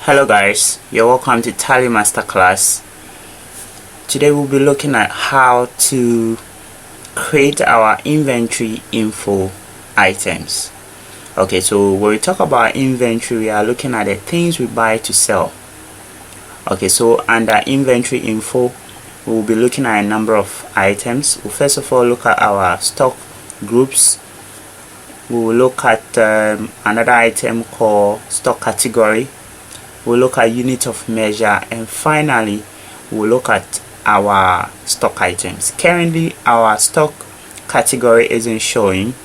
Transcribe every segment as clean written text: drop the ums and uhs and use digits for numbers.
Hello guys, you're welcome to Tally Masterclass. Today we'll be looking at how to create our inventory info items. Okay, so when we talk about inventory, we are looking at the things we buy to sell. Okay, so under inventory info, we'll be looking at a number of items. We'll first of all look at our stock groups. We will look at another item called stock category. We'll look at unit of measure, and finally we'll look at our stock items. Currently our stock category isn't showing,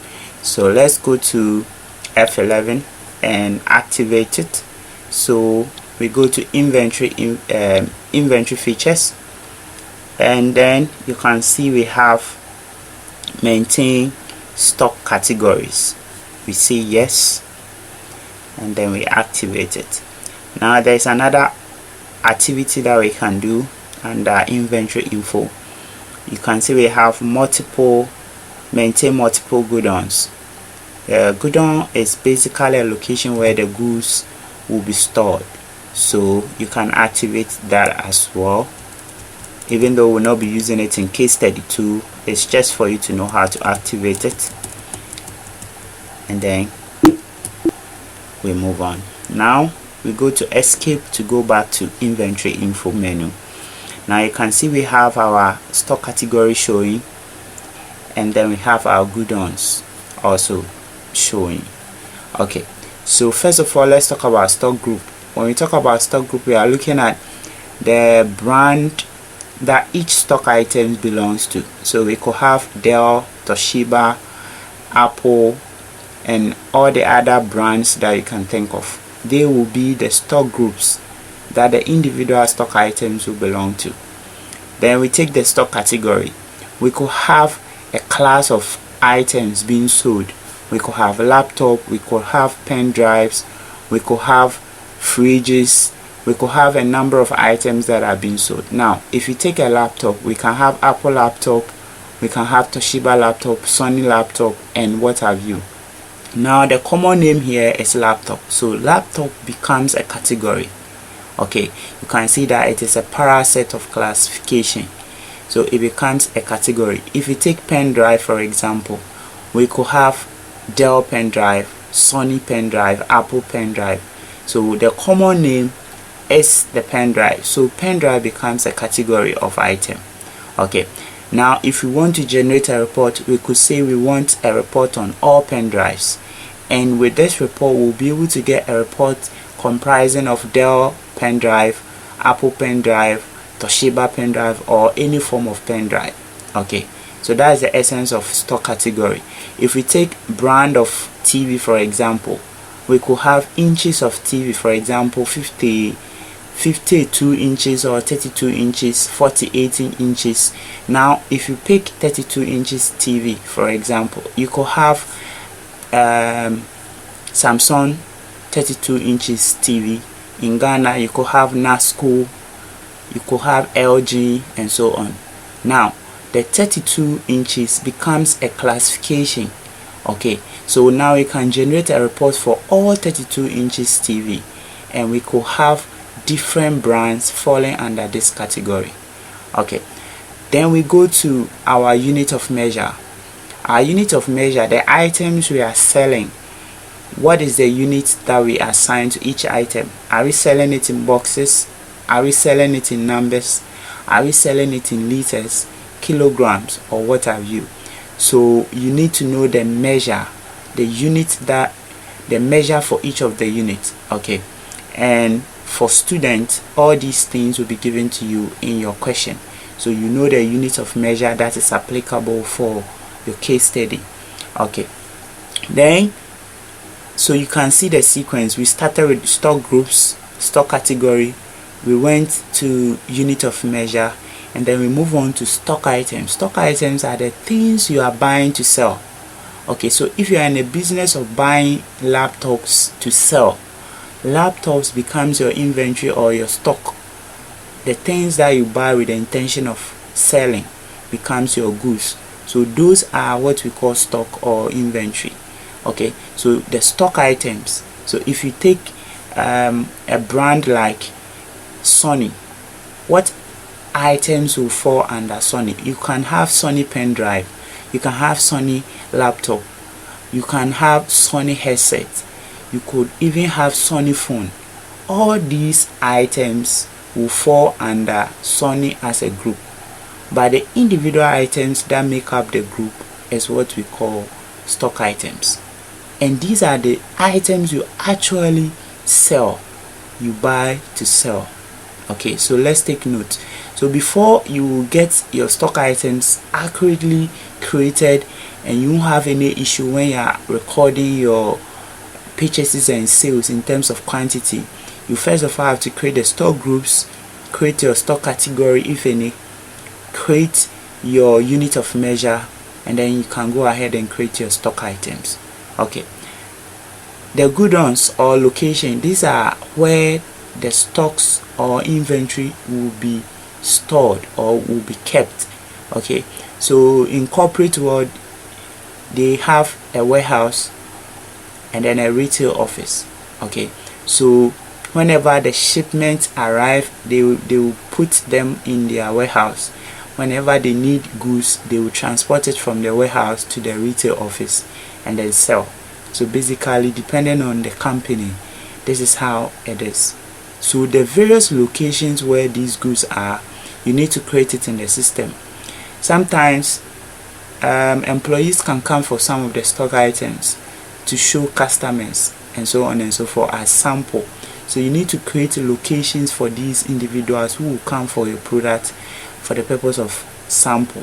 so let's go to F11 and activate it. So we go to inventory inventory features, and then you can see we have maintain stock categories. We say yes, and then we activate it. Now there's another activity that we can do under inventory info. You can see we have maintain multiple godowns. Godown is basically a location where the goods will be stored, so you can activate that as well. Even though we'll not be using it in case study 2, it's just for you to know how to activate it, and then we move on. Now we go to escape to go back to inventory info menu. Now you can see we have our stock category showing, and then we have our godowns also showing. Okay, so first of all, let's talk about stock group. When we talk about stock group, we are looking at the brand that each stock item belongs to. So we could have Dell, Toshiba, Apple, and all the other brands that you can think of. They will be the stock groups that the individual stock items will belong to. Then we take the stock category. We could have a class of items being sold. We could have a laptop, we could have pen drives, we could have fridges, we could have a number of items that are being sold. Now if you take a laptop, we can have Apple laptop, we can have Toshiba laptop, Sony laptop, and what have you. Now the common name here is laptop, so laptop becomes a category. Okay, you can see that it is a para set of classification, so it becomes a category. If you take pen drive for example, we could have Dell pen drive, Sony pen drive, Apple pen drive. So the common name is the pen drive, so pen drive becomes a category of item. Okay, now if we want to generate a report, we could say we want a report on all pen drives, and with this report we'll be able to get a report comprising of Dell pen drive, Apple pen drive, Toshiba pen drive, or any form of pen drive. Okay, so that is the essence of stock category. If we take brand of TV for example, we could have inches of TV, for example 52 inches or 32 inches, 18 inches. Now if you pick 32 inches TV for example, you could have Samsung 32 inches TV. In Ghana you could have NASCO, you could have LG, and so on. Now the 32 inches becomes a classification. Okay, so now we can generate a report for all 32 inches TV, and we could have different brands falling under this category. Okay, then we go to our unit of measure. Our unit of measure, the items we are selling, what is the unit that we assign to each item? Are we selling it in boxes? Are we selling it in numbers? Are we selling it in liters, kilograms, or what have you? So you need to know the measure, the measure for each of the units. Okay, and for students, all these things will be given to you in your question, so you know the unit of measure that is applicable for your case study. Okay, then so you can see the sequence. We started with stock groups, stock category, we went to unit of measure, and then we move on to stock items. Stock items are the things you are buying to sell. Okay, so if you are in a business of buying laptops to sell, laptops becomes your inventory or your stock. The things that you buy with the intention of selling becomes your goods. So those are what we call stock or inventory. Okay, so the stock items. So if you take a brand like Sony, what items will fall under Sony? You can have Sony pen drive, you can have Sony laptop, you can have Sony headset, you could even have Sony phone. All these items will fall under Sony as a group, but the individual items that make up the group is what we call stock items, and these are the items you actually sell, you buy to sell. Okay, so let's take note. So before you get your stock items accurately created and you won't have any issue when you are recording your purchases and sales in terms of quantity, you first of all have to create the stock groups, create your stock category if any, create your unit of measure, and then you can go ahead and create your stock items. Okay, the Godowns or location, these are where the stocks or inventory will be stored or will be kept. Okay, so in corporate world they have a warehouse and then a retail office. Okay, so whenever the shipments arrive, they will put them in their warehouse. Whenever they need goods, they will transport it from the warehouse to the retail office and then sell. So basically, depending on the company, this is how it is. So the various locations where these goods are, you need to create it in the system. Sometimes employees can come for some of the stock items to show customers and so on and so forth as sample. So you need to create locations for these individuals who will come for your product for the purpose of sample.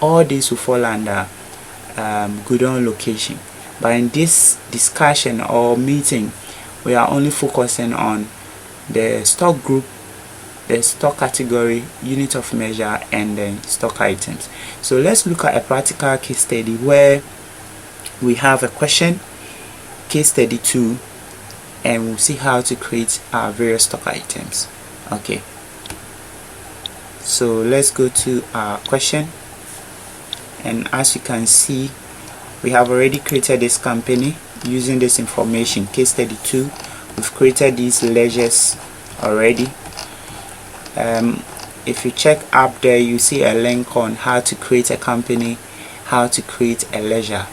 All these will fall under Godown location. But in this discussion or meeting, we are only focusing on the stock group, the stock category, unit of measure, and then stock items. So let's look at a practical case study where we have a question, case study 2, and we'll see how to create our various stock items. Okay, so let's go to our question, and as you can see, we have already created this company using this information. Case study 2, we've created these ledgers already. If you check up there, you see a link on how to create a company, how to create a ledger.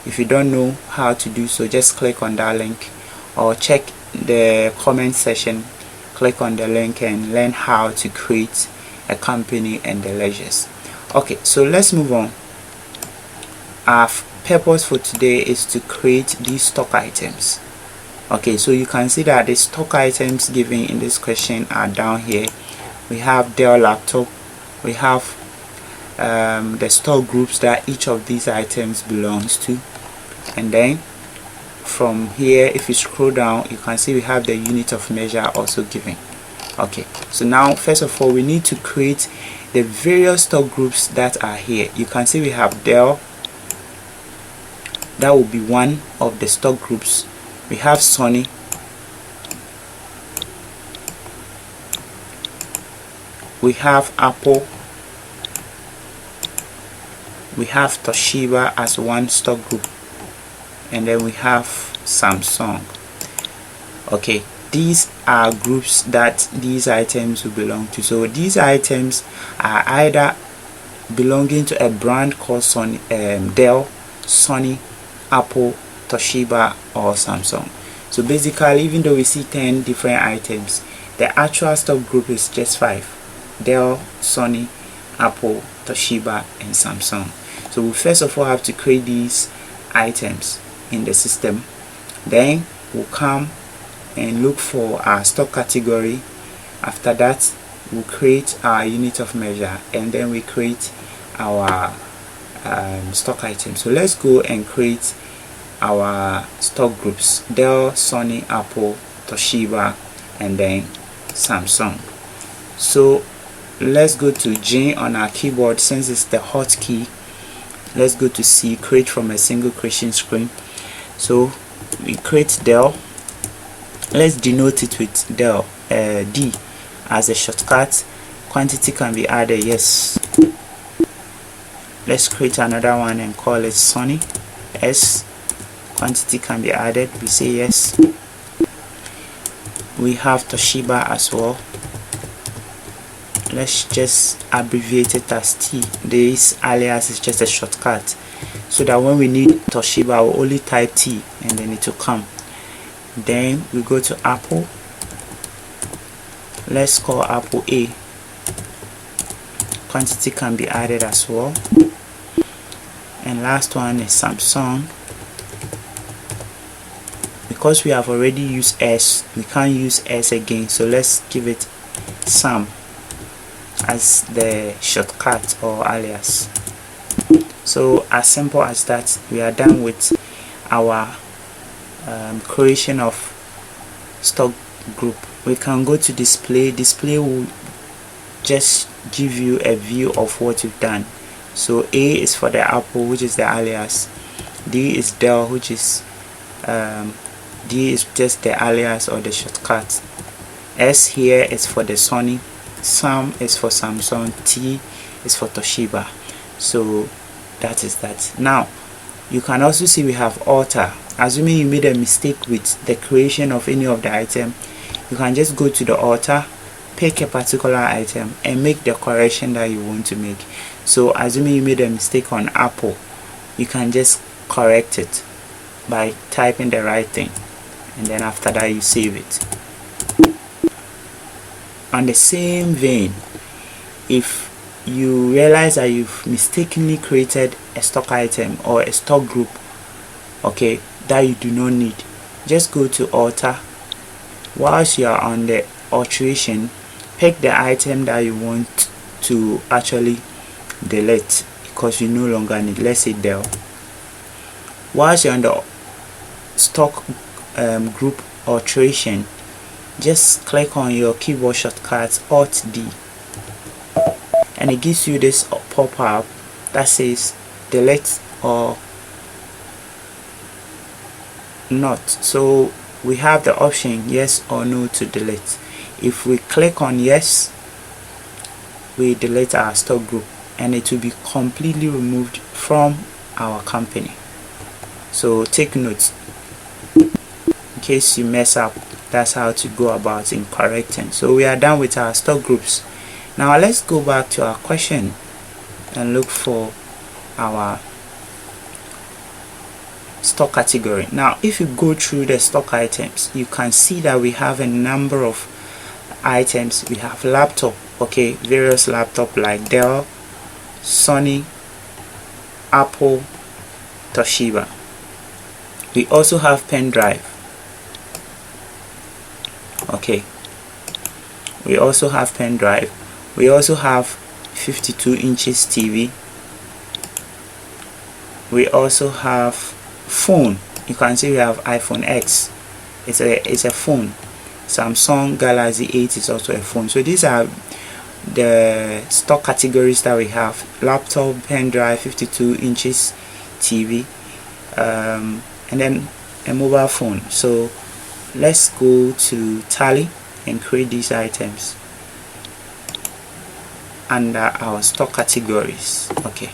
If you don't know how to do so, just click on that link or check the comment section, click on the link and learn how to create a company and the ledgers. Okay, so let's move on. Our purpose for today is to create these stock items. Okay, so you can see that the stock items given in this question are down here. We have Dell laptop, we have the stock groups that each of these items belongs to, and then from here, if you scroll down, you can see we have the unit of measure also given. Okay, so now first of all, we need to create the various stock groups that are here. You can see we have Dell, that will be one of the stock groups. We have Sony, we have Apple, we have Toshiba as one stock group, and then we have Samsung. Okay, these are groups that these items will belong to. So these items are either belonging to a brand called Sony, Dell, Sony, Apple, Toshiba, or Samsung. So basically, even though we see 10 different items, the actual stock group is just 5: Dell, Sony, Apple, Toshiba, and Samsung. So we first of all have to create these items in the system. Then we'll come and look for our stock category. After that, we'll create our unit of measure, and then we create our stock items. So let's go and create our stock groups: Dell, Sony, Apple, Toshiba, and then Samsung. So let's go to J on our keyboard. Since it's the hotkey, let's go to C, create from a single creation screen. So we create Dell. Let's denote it with Dell, D as a shortcut. Quantity can be added, yes. Let's create another one and call it Sony, S. Quantity can be added, we say yes. we have Toshiba as well. Let's just abbreviate it as T. This alias is just a shortcut, so that when we need Toshiba we'll only type T and then it will come. Then we go to Apple. Let's call Apple A. Quantity can be added as well. And last one is Samsung. Because we have already used S, we can't use S again, so let's give it Sam as the shortcut or alias. So as simple as that, we are done with our creation of stock group. We can go to display. Display will just give you a view of what you've done. So A is for the Apple, which is the alias. D is Dell, which is D is just the alias or the shortcut. S here is for the Sony. Sam is for Samsung. T is for Toshiba. So that is that. Now you can also see we have alter. Assuming you made a mistake with the creation of any of the item, you can just go to the alter, pick a particular item and make the correction that you want to make. So assuming you made a mistake on Apple, you can just correct it by typing the right thing, and then after that you save it. On the same vein, if you realize that you've mistakenly created a stock item or a stock group, okay, that you do not need, just go to alter. Whilst you are on the alteration, pick the item that you want to actually delete because you no longer need. Let's say Dell. Whilst you're on the stock group alteration, just click on your keyboard shortcut Alt D, and it gives you this pop-up that says delete or not. So we have the option yes or no to delete. If we click on yes, we delete our stock group and it will be completely removed from our company. So take note, in case you mess up, that's how to go about in correcting. So we are done with our stock groups. Now let's go back to our question and look for our stock category. Now if you go through the stock items, you can see that we have a number of items. We have laptop, okay, various laptop like Dell, Sony, Apple, Toshiba. We also have pen drive, okay, we also have pen drive. We also have 52 inches TV. We also have phone. You can see we have iPhone X. It's a phone. Samsung Galaxy 8 is also a phone. So these are the stock categories that we have: laptop, pen drive, 52 inches TV, and then a mobile phone. So let's go to Tally and create these items under our stock categories. Okay,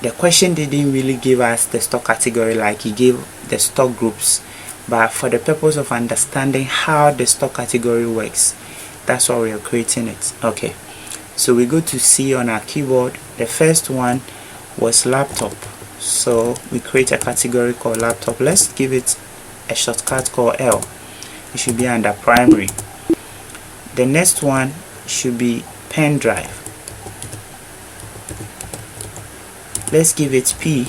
the question didn't really give us the stock category like he gave the stock groups, but for the purpose of understanding how the stock category works, that's why we are creating it. Okay, so we go to C on our keyboard. The first one was laptop, so we create a category called laptop. Let's give it a shortcut called L. It should be under primary. The next one should be pen drive. Let's give it P.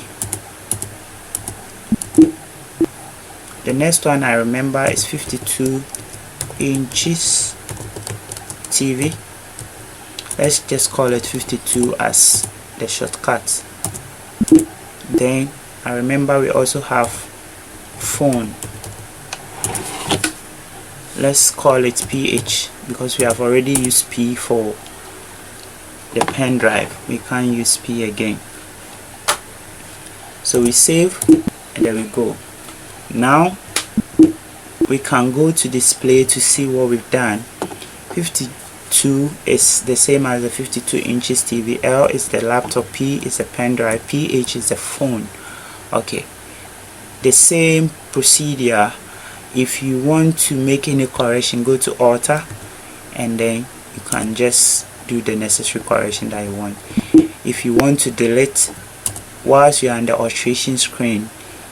The next one I remember is 52 inches TV. Let's just call it 52 as the shortcut. Then I remember we also have phone. Let's call it PH because we have already used P for the pen drive. We can't use P again. So we save and there we go. Now we can go to display to see what we've done. 52 is the same as the 52 inches TV. L is the laptop. P is the pen drive. PH is the phone. Okay, the same procedure If you want to make any correction, go to alter, and then you can just do the necessary correction that you want. If you want to delete whilst you're on the illustration screen,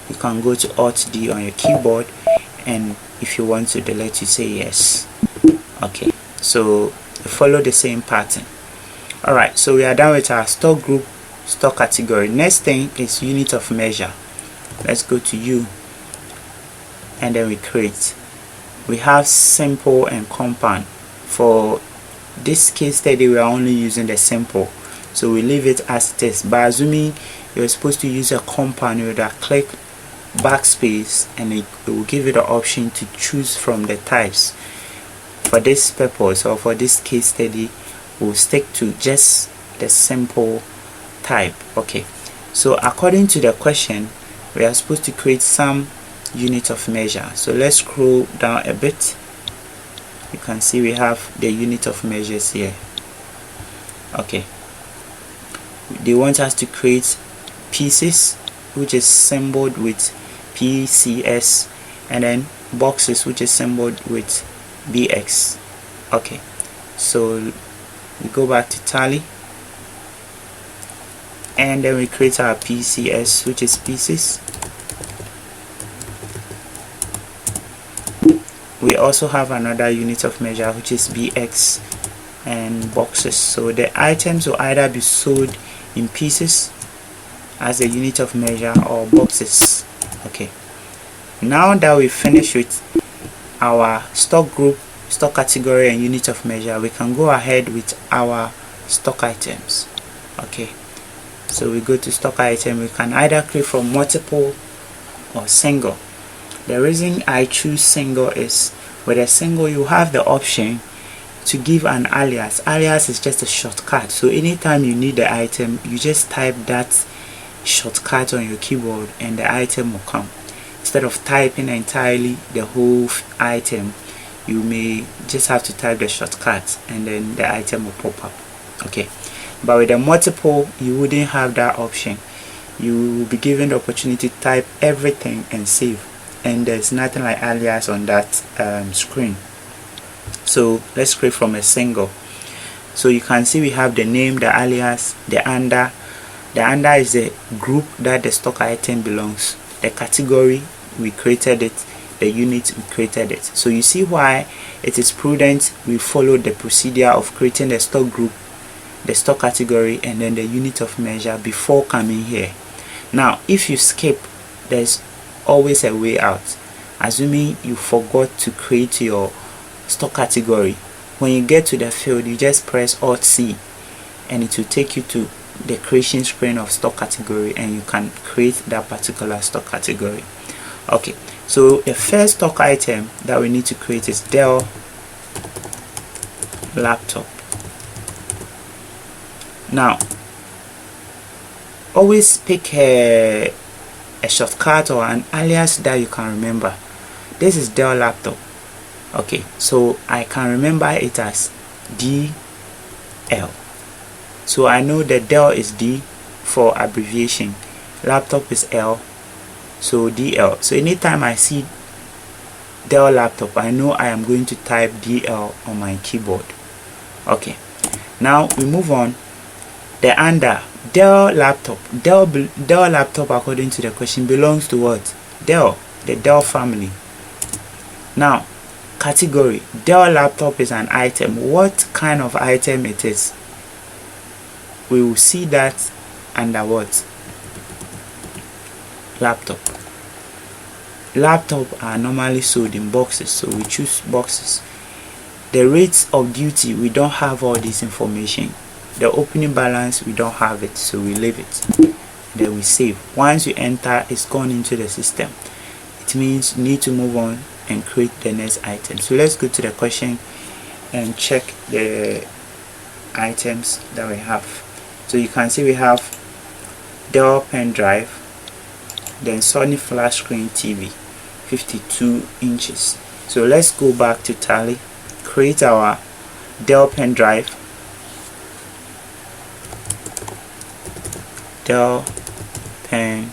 you can go to Alt D on your keyboard, and if you want to delete, you say yes. Okay, so follow the same pattern. Alright, so we are done with our stock group, stock category. Next thing is unit of measure. Let's go to U, and then we create. We have simple and compound. For this case study, we are only using the simple, so we leave it as it is. But assuming you're supposed to use a compound, you would click backspace, and it will give you the option to choose from the types. For this purpose, or for this case study, we'll stick to just the simple type. Okay, so according to the question, we are supposed to create some unit of measure. So let's scroll down a bit. You can see we have the unit of measures here. Okay, they want us to create pieces, which is symboled with PCS, and then boxes, which is symboled with BX. Okay, so we go back to tally, and then we create our PCS, which is pieces. We also have another unit of measure, which is BX, and boxes. So the items will either be sold in pieces as a unit of measure, or boxes. Okay, now that we finish with our stock group, stock category, and unit of measure, we can go ahead with our stock items. Okay, so we go to stock item. We can either create from multiple or single. The reason I choose single is, with a single you have the option to give an alias. Alias is just a shortcut, so anytime you need the item, you just type that shortcut on your keyboard and the item will come. Instead of typing entirely the whole item, you may just have to type the shortcut and then the item will pop up. Okay, but with the multiple, you wouldn't have that option. You will be given the opportunity to type everything and save, and there's nothing like alias on that screen. So let's create from a single. So you can see we have the name, the alias, the under. The under is the group that the stock item belongs. The category, we created it. The unit, we created it. So you see why it is prudent we follow the procedure of creating the stock group, the stock category, and then the unit of measure before coming here. Now if you skip, there's always a way out. Assuming you forgot to create your stock category, when you get to the field, you just press Alt C, and it will take you to the creation screen of stock category, and you can create that particular stock category. Okay, so the first stock item that we need to create is Dell laptop. Now always pick a shortcut or an alias that you can remember. This is Dell laptop. Okay, so I can remember it as DL. So I know that Dell is D for abbreviation, laptop is L, so DL. So anytime I see Dell laptop, I know I am going to type DL on my keyboard. Okay, now we move on. The under Dell laptop. Dell laptop, according to the question, belongs to what? Dell, the Dell family. Now category, Dell laptop is an item. What kind of item it is? We will see that under what? Laptop. Laptop are normally sold in boxes, so we choose boxes. The rates of duty, we don't have all this information. The opening balance, we don't have it, so we leave it. Then we save. Once you enter, it's gone into the system. It means you need to move on and create the next item. So let's go to the question and check the items that we have. So you can see we have Dell pen drive, then Sony flash screen TV, 52 inches. So let's go back to tally, create our Dell pen drive, Dell pen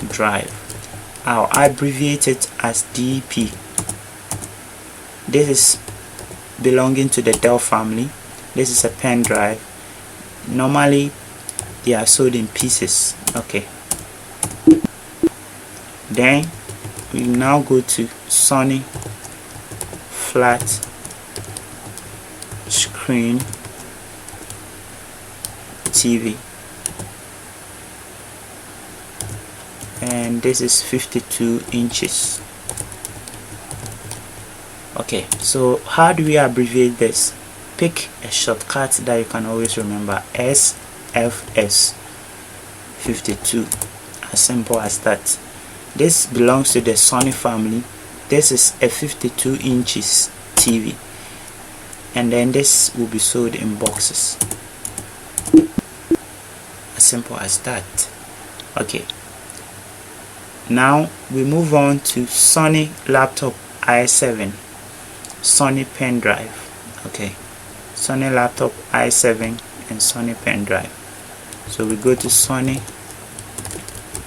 drive. I'll abbreviate it as DP. This is belonging to the Dell family. This is a pen drive. Normally they are sold in pieces. Okay, then we now go to Sony flat screen TV, and this is 52 inches. Okay, so how do we abbreviate this? Pick a shortcut that you can always remember. SFS 52, as simple as that. This belongs to the Sony family. This is a 52 inches TV, and then this will be sold in boxes. As simple as that. Okay, now we move on to Sony laptop i7, Sony pen drive. Okay, Sony laptop i7 and Sony pen drive. So we go to Sony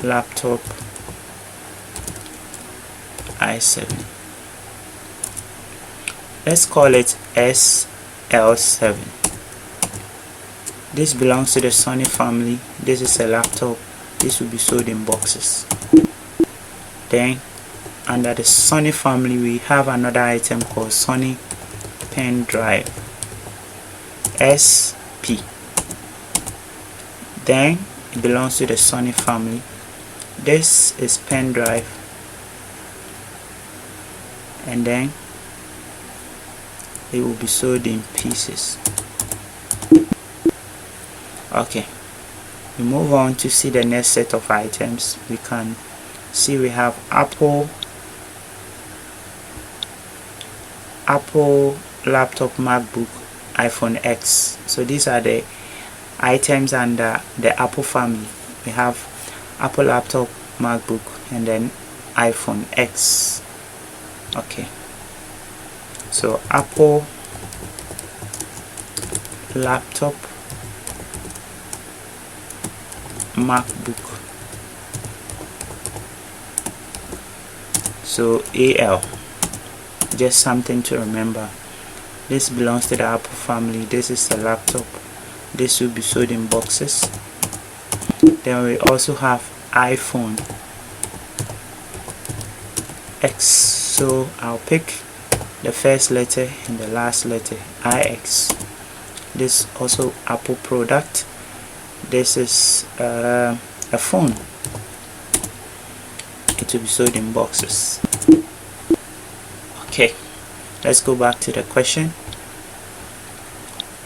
laptop i7. Let's call it SL7. This belongs to the Sony family. This is a laptop. This will be sold in boxes. Then under the Sony family we have another item called Sony pen drive, SP. Then it belongs to the Sony family. This is pen drive, and then it will be sold in pieces. Okay, we move on to see the next set of items. We can see we have Apple laptop, MacBook, iPhone X. So these are the items under the Apple family. We have Apple laptop, MacBook, and then iPhone X. Okay, so Apple laptop, MacBook, so AL, just something to remember. This belongs to the Apple family. This is a laptop. This will be sold in boxes. Then we also have iPhone X. So I'll pick the first letter and the last letter, IX. This also Apple product. This is a phone. It will be sold in boxes. Okay, let's go back to the question.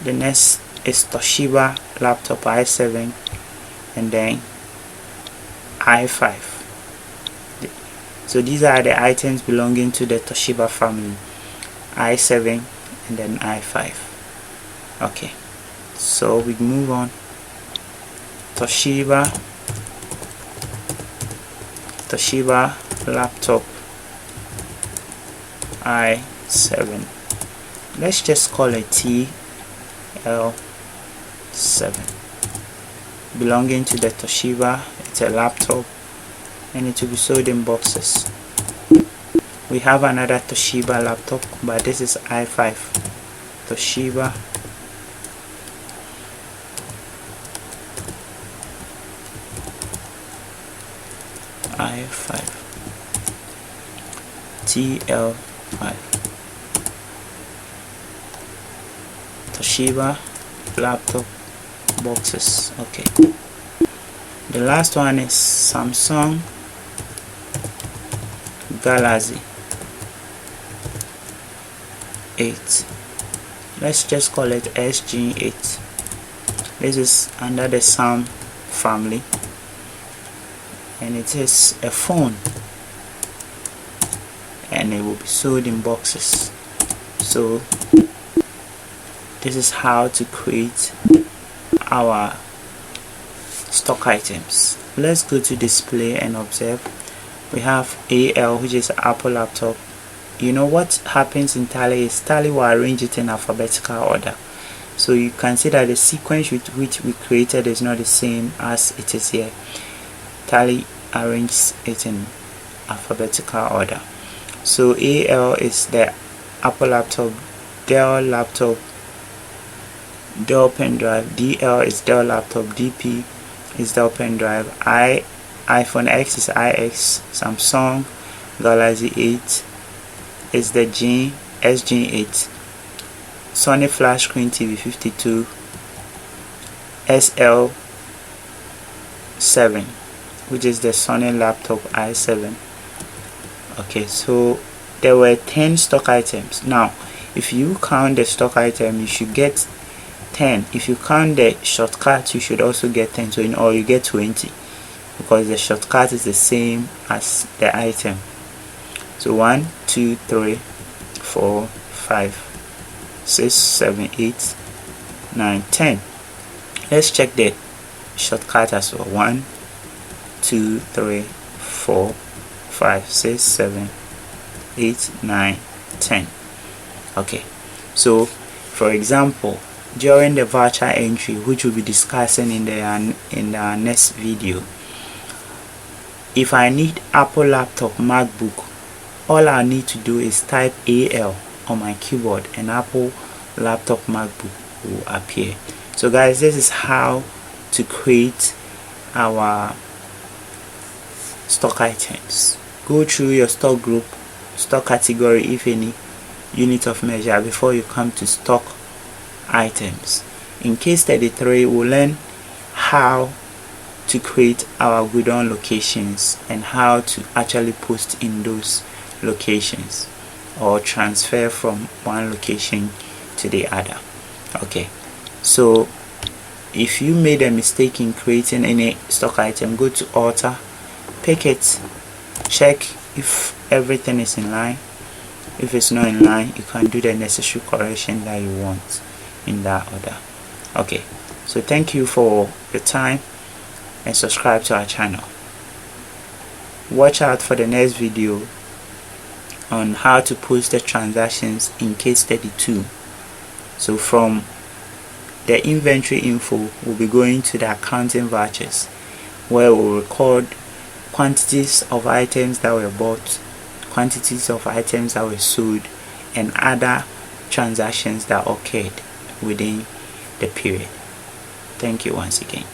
The next is Toshiba laptop i7 and then i5. So these are the items belonging to the Toshiba family, i7 and then i5. Okay, so we move on. Toshiba laptop i7. Let's just call it TL7. Belonging to the Toshiba. It's a laptop and it will be sold in boxes. We have another Toshiba laptop, but this is i5. Toshiba i5 TL5. Toshiba laptop boxes. Okay, the last one is Samsung Galaxy 8. Let's just call it SG8. This is under the Sam family and it is a phone and it will be sold in boxes. So this is how to create our stock items. Let's go to display and observe. We have AL, which is Apple laptop. You know what happens in Tally is Tally will arrange it in alphabetical order. So you can see that the sequence with which we created is not the same as it is here. Tally arranges it in alphabetical order. So AL is the Apple laptop, Dell laptop, Dell pen drive, DL is Dell laptop, DP is Dell pen drive, iPhone X is iX, Samsung Galaxy 8 is the SG8, Sony flash screen TV 52, SL7, which is the Sony laptop i7. Okay, so there were 10 stock items. Now if you count the stock item, you should get 10. If you count the shortcut, you should also get 10. So in all you get 20, because the shortcut is the same as the item. So 1 2 3 4 5 6 7 8 9 10. Let's check the shortcut as well. 1 2 3 4 5 6 7 8 9 10. Okay, so for example, during the virtual entry, which we'll be discussing in the next video, if I need Apple laptop MacBook, all I need to do is type AL on my keyboard and Apple laptop MacBook will appear. So guys, this is how to create our stock items. Go through your stock group, stock category, if any, unit of measure before you come to stock items. In case 33, we'll learn how to create our Godown locations and how to actually post in those locations or transfer from one location to the other. Okay, so if you made a mistake in creating any stock item, go to alter, pick it, check if everything is in line. If it's not in line, you can do the necessary correction that you want in that order. Okay, so thank you for your time and subscribe to our channel. Watch out for the next video on how to post the transactions in case 32. So from the inventory info, we'll be going to the accounting vouchers, where we'll record quantities of items that were bought, quantities of items that were sold, and other transactions that occurred within the period. Thank you once again.